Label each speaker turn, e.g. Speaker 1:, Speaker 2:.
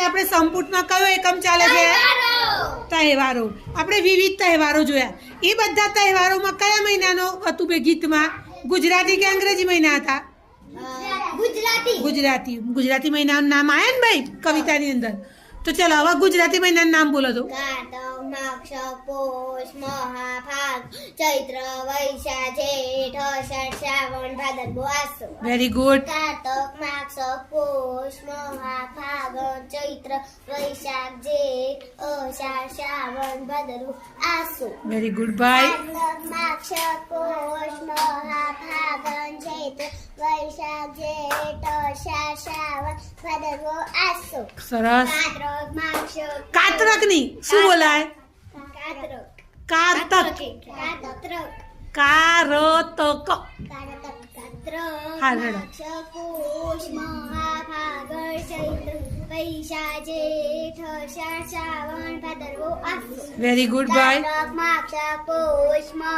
Speaker 1: આપણે સંપુટમાં કયો એકમ ચાલે છે? તહેવારો. આપણે વિવિધ તહેવારો જોયા. એ બધા તહેવારોમાં કયા મહિનાનો હતું બે ગીતમાં? ગુજરાતી કે અંગ્રેજી મહિના હતા? ગુજરાતી મહિનાનું નામ આયા ને ભાઈ કવિતાની અંદર. તો ચલો હવે ગુજરાતી મહિનાનું નામ બોલો તો.
Speaker 2: કારતક માક્ષ પોષ મહાફાગ ચૈત્ર વૈશાખ જેઠ અષાઢ શ્રાવણ ભાદરવો આસો.
Speaker 1: Very good.
Speaker 2: કારતક માક્ષ પોષ મહાફાગ ચૈત્ર વૈશાખ જેઠ અષાઢ શ્રાવણ ભાદરવો આસો.
Speaker 1: વેરી ગુડ ભાઈ.
Speaker 2: કારતક માક્ષ પોષ મહાફાગ ચૈત્ર વૈશાખ જેઠ અષાઢ શ્રાવણ ભાદરવો આસો.
Speaker 1: સરસ.
Speaker 2: કારતક માક્ષ
Speaker 1: કાતરક ની શું બોલાય?
Speaker 2: કારતક
Speaker 1: કારતક. કારતક. હા, રેડો. વેરી ગુડ ભાઈ.